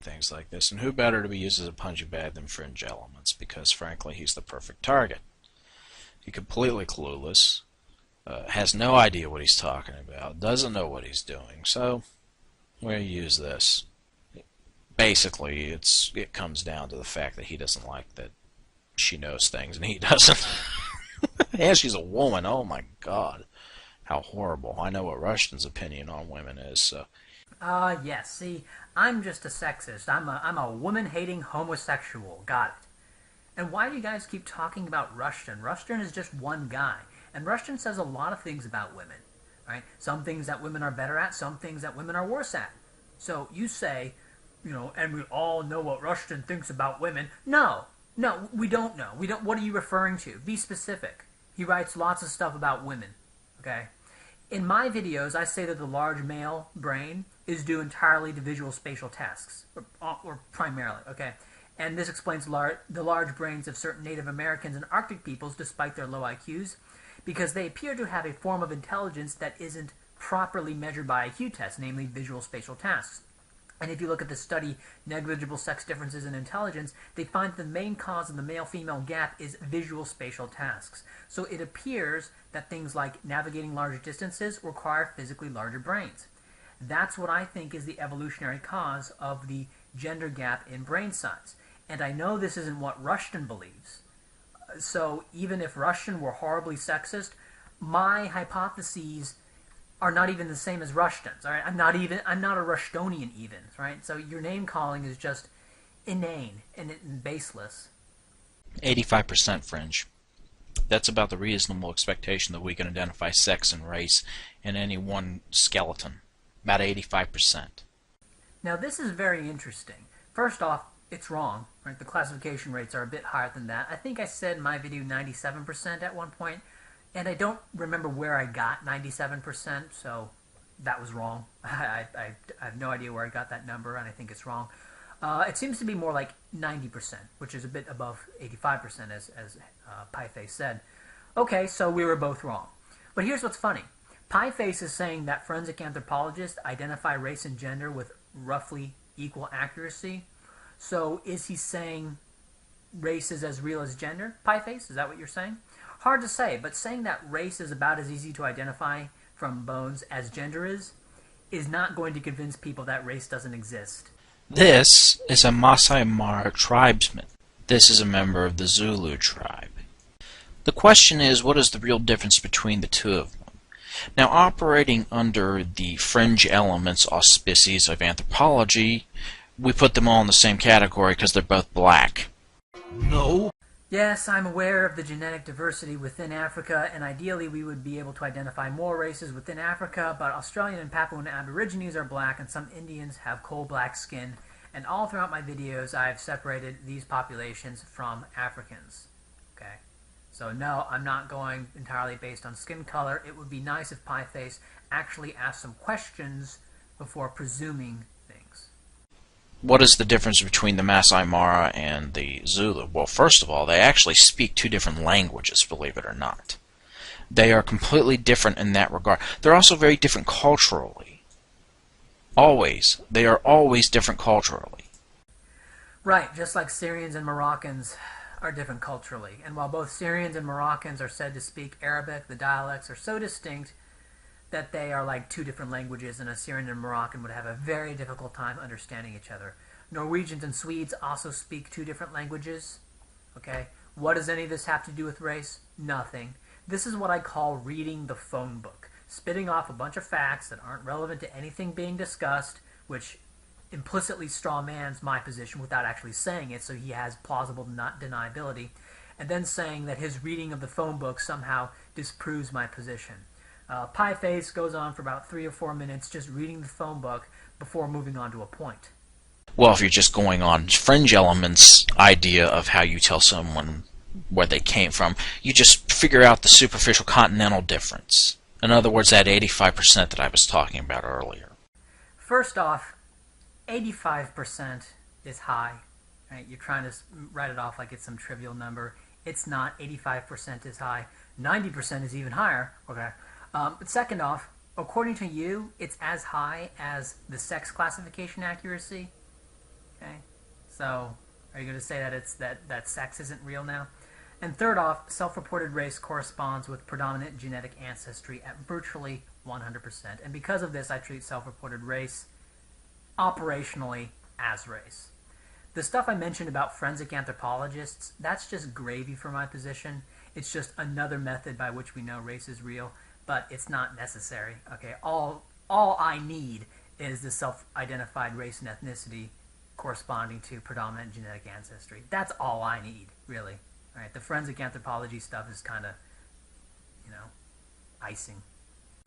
things like this, and who better to be used as a punching bag than Fringe Elements, because frankly he's the perfect target. He's completely clueless, has no idea what he's talking about, doesn't know what he's doing, so we'll use this. Basically, it comes down to the fact that he doesn't like that she knows things and he doesn't. And she's a woman, oh my god. How horrible. I know what Rushton's opinion on women is, so. Yes, see, I'm just a sexist. I'm a woman-hating homosexual. Got it. And why do you guys keep talking about Rushton? Rushton is just one guy. And Rushton says a lot of things about women. Right? Some things that women are better at, some things that women are worse at. So you say, and we all know what Rushton thinks about women. No, we don't know. We don't. What are you referring to? Be specific. He writes lots of stuff about women. Okay? In my videos, I say that the large male brain is due entirely to visual spatial tasks, or primarily, okay? And this explains the large brains of certain Native Americans and Arctic peoples, despite their low IQs, because they appear to have a form of intelligence that isn't properly measured by IQ tests, namely visual spatial tasks. And if you look at the study Negligible Sex Differences in Intelligence, they find the main cause of the male-female gap is visual spatial tasks. So it appears that things like navigating larger distances require physically larger brains. That's what I think is the evolutionary cause of the gender gap in brain size. And I know this isn't what Rushton believes. So even if Rushton were horribly sexist, my hypotheses are not even the same as Rushton's. All right, I'm not a Rushtonian even. Right, so your name calling is just inane and baseless. 85% Fringe. That's about the reasonable expectation that we can identify sex and race in any one skeleton. About 85%. Now this is very interesting. First off, it's wrong. Right, the classification rates are a bit higher than that. I think I said in my video 97% at one point. And I don't remember where I got 97%, so that was wrong. I have no idea where I got that number, and I think it's wrong. It seems to be more like 90%, which is a bit above 85%, as Pieface said. Okay, so we were both wrong. But here's what's funny. Pieface is saying that forensic anthropologists identify race and gender with roughly equal accuracy. So is he saying race is as real as gender, Pieface? Is that what you're saying? Hard to say, but saying that race is about as easy to identify from bones as gender is not going to convince people that race doesn't exist. This is a Masai Mara tribesman. This is a member of the Zulu tribe. The question is, what is the real difference between the two of them? Now, operating under the fringe elements auspices of anthropology, we put them all in the same category because they're both black. No. Yes, I'm aware of the genetic diversity within Africa, and ideally we would be able to identify more races within Africa, but Australian and Papuan Aborigines are black, and some Indians have coal-black skin, and all throughout my videos I've separated these populations from Africans. Okay? So no, I'm not going entirely based on skin color. It would be nice if Pieface actually asked some questions before presuming things. What is the difference between the Masai Mara and the Zulu? Well, first of all, they actually speak two different languages, believe it or not. They are completely different in that regard. They're also very different culturally. Always. They are always different culturally. Right, just like Syrians and Moroccans are different culturally. And while both Syrians and Moroccans are said to speak Arabic, the dialects are so distinct that they are like two different languages, and a Syrian and Moroccan would have a very difficult time understanding each other. Norwegians and Swedes also speak two different languages. Okay? What does any of this have to do with race? Nothing. This is what I call reading the phone book. Spitting off a bunch of facts that aren't relevant to anything being discussed, which implicitly strawmans my position without actually saying it, so he has plausible deniability, and then saying that his reading of the phone book somehow disproves my position. Pieface goes on for about 3 or 4 minutes just reading the phone book before moving on to a point. Well, if you're just going on fringe elements idea of how you tell someone where they came from, you just figure out the superficial continental difference. In other words, that 85% that I was talking about earlier. First off, 85% is high. Right? You're trying to write it off like it's some trivial number. It's not. 85% is high. 90% is even higher. Okay. But second off, according to you, it's as high as the sex classification accuracy. So, are you going to say that that sex isn't real now? And third off, self-reported race corresponds with predominant genetic ancestry at virtually 100%. And because of this, I treat self-reported race operationally as race. The stuff I mentioned about forensic anthropologists, that's just gravy for my position. It's just another method by which we know race is real, but it's not necessary. Okay, all I need is the self-identified race and ethnicity corresponding to predominant genetic ancestry. That's all I need, really. All right, the forensic anthropology stuff is kind of, you know, icing.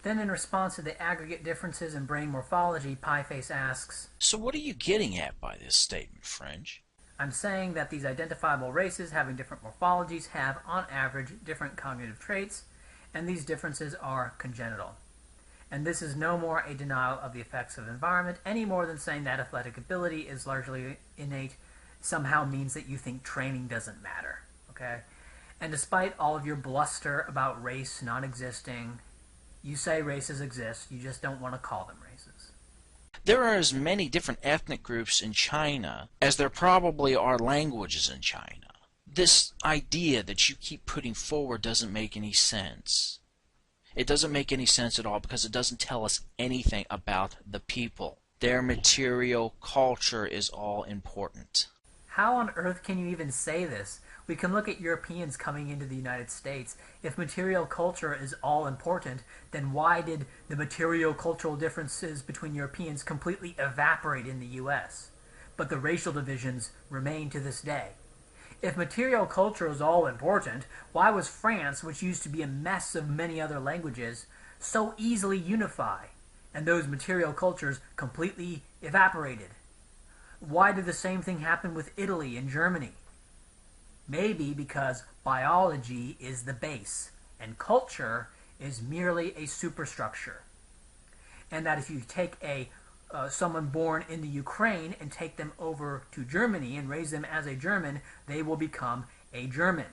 Then in response to the aggregate differences in brain morphology, Pieface asks, So what are you getting at by this statement, Fringe? I'm saying that these identifiable races having different morphologies have, on average, different cognitive traits, and these differences are congenital. And this is no more a denial of the effects of environment, any more than saying that athletic ability is largely innate somehow means that you think training doesn't matter. Okay? And despite all of your bluster about race not existing, you say races exist, you just don't want to call them races. There are as many different ethnic groups in China as there probably are languages in China. This idea that you keep putting forward doesn't make any sense. It doesn't make any sense at all because it doesn't tell us anything about the people. Their material culture is all important. How on earth can you even say this? We can look at Europeans coming into the United States. If material culture is all important, then why did the material cultural differences between Europeans completely evaporate in the US? But the racial divisions remain to this day. If material culture is all important, why was France, which used to be a mess of many other languages, so easily unified, and those material cultures completely evaporated? Why did the same thing happen with Italy and Germany? Maybe because biology is the base, and culture is merely a superstructure. And that if you take someone born in the Ukraine and take them over to Germany and raise them as a German, they will become a German.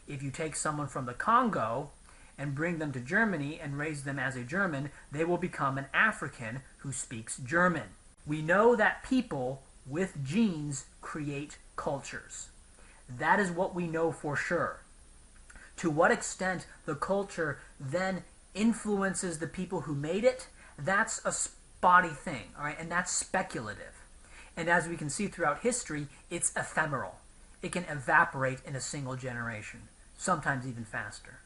If you take someone from the Congo and bring them to Germany and raise them as a German, they will become an African who speaks German. We know that people with genes create cultures. That is what we know for sure. To what extent the culture then influences the people who made it, that's a spotty thing, all right? And that's speculative. And as we can see throughout history, it's ephemeral. It can evaporate in a single generation, sometimes even faster.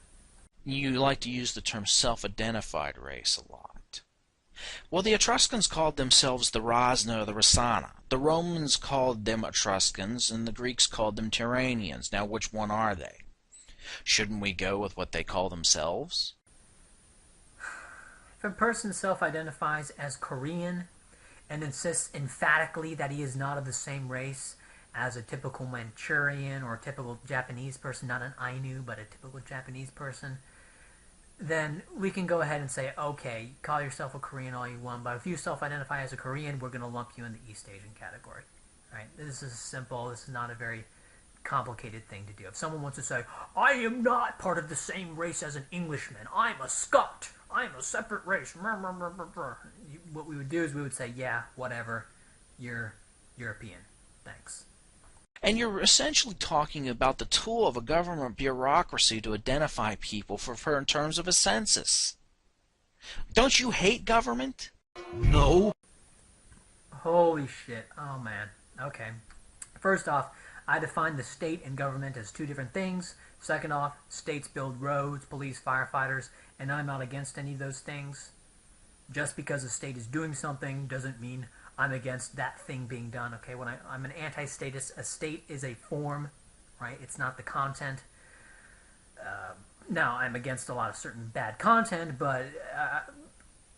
You like to use the term self-identified race a lot. Well, the Etruscans called themselves the Rasna or the Rasana. The Romans called them Etruscans, and the Greeks called them Turanians. Now, which one are they? Shouldn't we go with what they call themselves? If a person self-identifies as Korean and insists emphatically that he is not of the same race as a typical Manchurian or a typical Japanese person, not an Ainu, but a typical Japanese person, then we can go ahead and say, okay, call yourself a Korean all you want, but if you self-identify as a Korean, we're going to lump you in the East Asian category. Right? This is simple. This is not a very complicated thing to do. If someone wants to say, I am not part of the same race as an Englishman, I'm a Scot, I'm a separate race, what we would do is we would say, yeah, whatever, you're European. Thanks. And you're essentially talking about the tool of a government bureaucracy to identify people for in terms of a census. Don't you hate government? No. Holy shit. Oh, man. Okay. First off, I define the state and government as two different things. Second off, states build roads, police, firefighters, and I'm not against any of those things. Just because a state is doing something doesn't mean I'm against that thing being done. Okay, when I'm an anti-statist, a state is a form, right? It's not the content. Now, I'm against a lot of certain bad content, but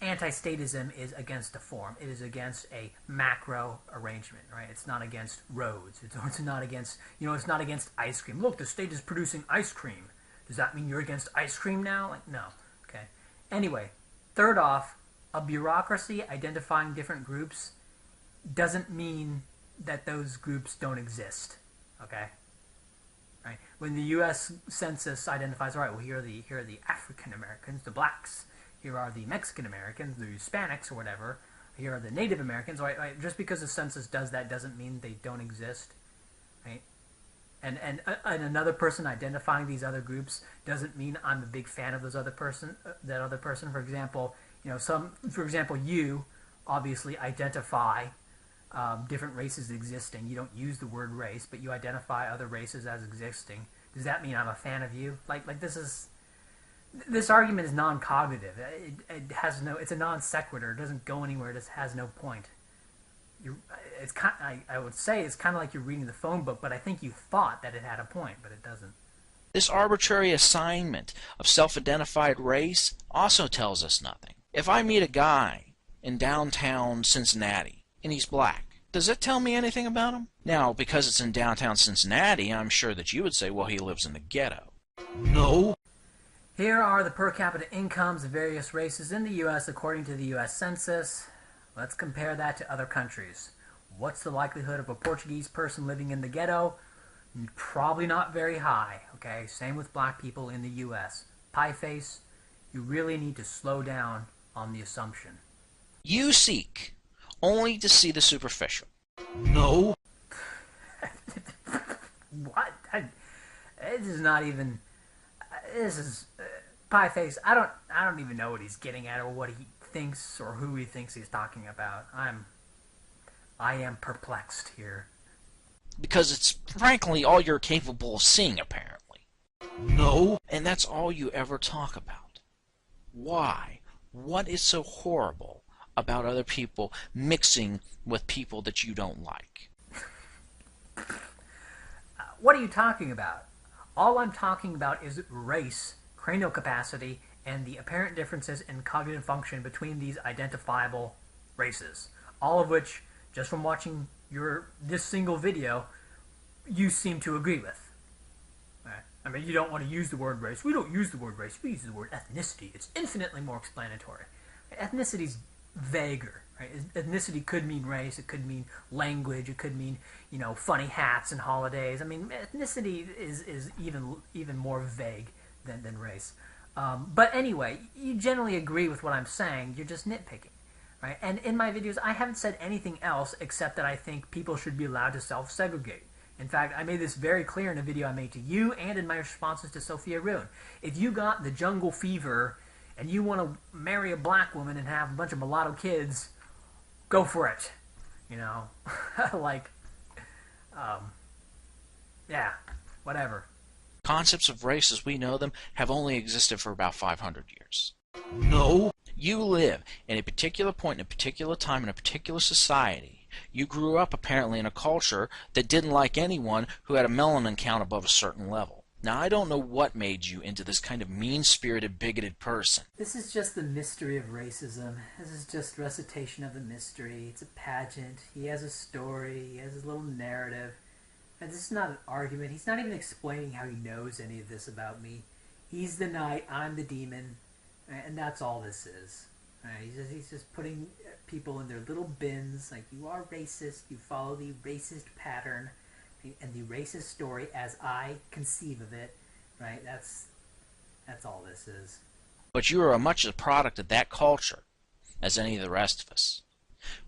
anti-statism is against a form. It is against a macro arrangement, right? It's not against roads. It's not against, it's not against ice cream. Look, the state is producing ice cream. Does that mean you're against ice cream now? Like, no. Okay. Anyway, third off, a bureaucracy identifying different groups doesn't mean that those groups don't exist. Okay? Right? When the U.S. Census identifies, all right, well, here are the African Americans, the blacks. Here are the Mexican Americans, the Hispanics, or whatever. Here are the Native Americans. Right? Just because the census does that doesn't mean they don't exist. right? And another person identifying these other groups doesn't mean I'm a big fan of those other person. That other person, for example, for example, you obviously identify different races existing. You don't use the word race, but you identify other races as existing. Does that mean I'm a fan of you? Like this argument is non-cognitive. It has no. It's a non sequitur. It doesn't go anywhere. It just has no point. You're, it's kind. I would say it's kind of like you're reading the phone book, but I think you thought that it had a point, but it doesn't. This arbitrary assignment of self-identified race also tells us nothing. If I meet a guy in downtown Cincinnati and he's black, does it tell me anything about him? Now, because it's in downtown Cincinnati, I'm sure that you would say, well, he lives in the ghetto. No. Here are the per capita incomes of various races in the U.S. according to the U.S. Census. Let's compare that to other countries. What's the likelihood of a Portuguese person living in the ghetto? Probably not very high, okay? Same with black people in the U.S. Pie face, you really need to slow down on the assumption. You seek only to see the superficial. No. What? This is not even... This is... Pie face, I don't even know what he's getting at or what he thinks or who he thinks he's talking about. I am perplexed here. Because it's frankly all you're capable of seeing, apparently. No. And that's all you ever talk about. Why? What is so horrible about other people mixing with people that you don't like? What are you talking about? All I'm talking about is race, cranial capacity, and the apparent differences in cognitive function between these identifiable races. All of which, just from watching this single video, you seem to agree with. Right? I mean, you don't want to use the word race. We don't use the word race. We use the word ethnicity. It's infinitely more explanatory. Ethnicity's vaguer. Right? Ethnicity could mean race. It could mean language. It could mean, funny hats and holidays. I mean, ethnicity is even more vague than race. But anyway, you generally agree with what I'm saying. You're just nitpicking. Right? And in my videos, I haven't said anything else except that I think people should be allowed to self-segregate. In fact, I made this very clear in a video I made to you and in my responses to Sophia Rune. If you got the jungle fever and you want to marry a black woman and have a bunch of mulatto kids, go for it. Yeah, whatever. Concepts of race as we know them have only existed for about 500 years. No. You live in a particular point, in a particular time, in a particular society. You grew up apparently in a culture that didn't like anyone who had a melanin count above a certain level. Now, I don't know what made you into this kind of mean-spirited, bigoted person. This is just the mystery of racism. This is just recitation of the mystery. It's a pageant. He has a story. He has his little narrative. And this is not an argument. He's not even explaining how he knows any of this about me. He's the knight. I'm the demon. And that's all this is. He's just putting people in their little bins, like, you are racist, you follow the racist pattern, and the racist story as I conceive of it, right? That's all this is. But you are as much a product of that culture as any of the rest of us.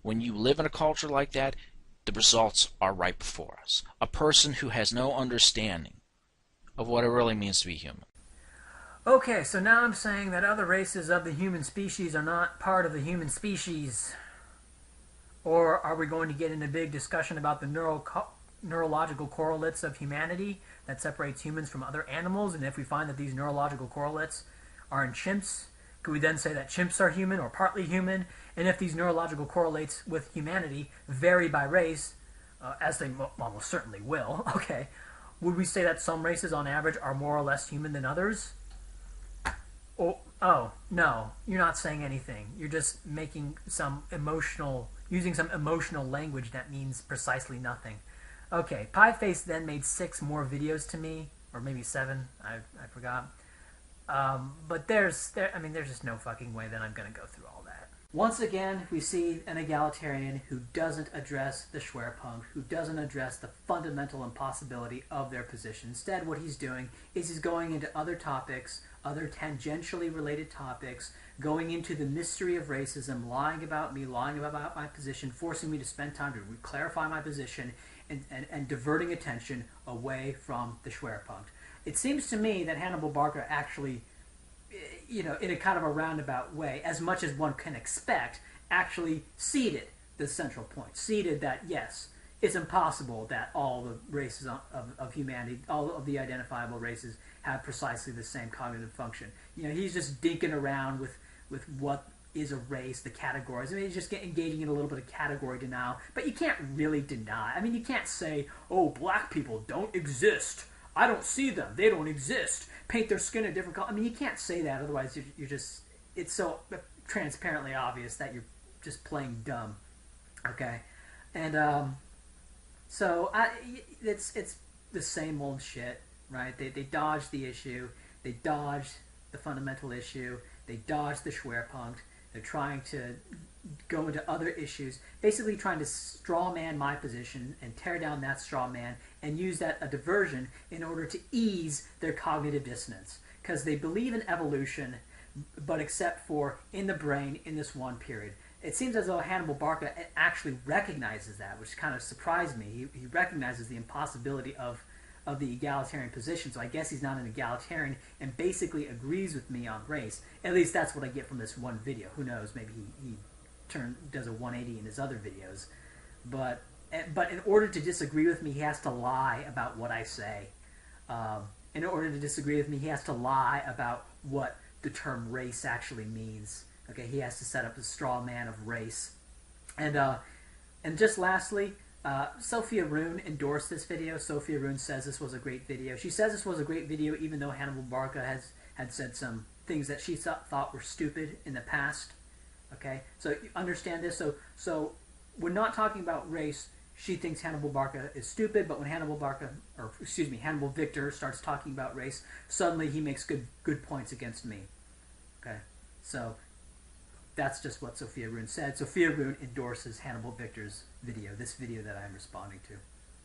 When you live in a culture like that, the results are right before us. A person who has no understanding of what it really means to be human. Okay, so now I'm saying that other races of the human species are not part of the human species. Or are we going to get in a big discussion about the neurological correlates of humanity that separates humans from other animals? And if we find that these neurological correlates are in chimps, could we then say that chimps are human or partly human? And if these neurological correlates with humanity vary by race, as they almost certainly will, okay, would we say that some races on average are more or less human than others? Oh, no, you're not saying anything. You're just making using some emotional language that means precisely nothing. Okay, Pieface then made 6 more videos to me, or maybe 7, I forgot. But there's just no fucking way that I'm going to go through all that. Once again, we see an egalitarian who doesn't address the Schwerpunkt, who doesn't address the fundamental impossibility of their position. Instead, what he's doing is he's going into other topics, other tangentially related topics, going into the mystery of racism, lying about me, lying about my position, forcing me to spend time to clarify my position, and diverting attention away from the Schwerpunkt. It seems to me that Hannibal Barca actually, in a kind of a roundabout way, as much as one can expect, actually ceded the central point. Ceded that, yes, it's impossible that all the races of humanity, all of the identifiable races, have precisely the same cognitive function. He's just dinking around with what is a race, the categories. I mean, he's just engaging in a little bit of category denial. But you can't really deny. I mean, you can't say, oh, black people don't exist. I don't see them. They don't exist. Paint their skin a different color. I mean, you can't say that. Otherwise, you're just... It's so transparently obvious that you're just playing dumb. Okay? And, it's the same old shit, right? They dodged the issue. They dodged the fundamental issue. They dodged the Schwerpunkt. They're trying to go into other issues, basically trying to straw man my position and tear down that straw man and use that a diversion in order to ease their cognitive dissonance. Because they believe in evolution, but except for in the brain in this one period. It seems as though Hannibal Barca actually recognizes that, which kind of surprised me. He recognizes the impossibility of the egalitarian position, so I guess he's not an egalitarian and basically agrees with me on race. At least that's what I get from this one video. Who knows, maybe he does a 180 in his other videos. But in order to disagree with me, he has to lie about what I say. In order to disagree with me, he has to lie about what the term race actually means. Okay, he has to set up a straw man of race. And just lastly, Sophia Roon endorsed this video. Sophia Roon says this was a great video. She says this was a great video even though Hannibal Barca had said some things that she thought were stupid in the past. Okay, so you understand this. So we're not talking about race. She thinks Hannibal Barca is stupid, but when Hannibal Victor starts talking about race, suddenly he makes good points against me. Okay, so that's just what Sophia Roon said. Sophia Roon endorses Hannibal Victor's video, this video that I'm responding to.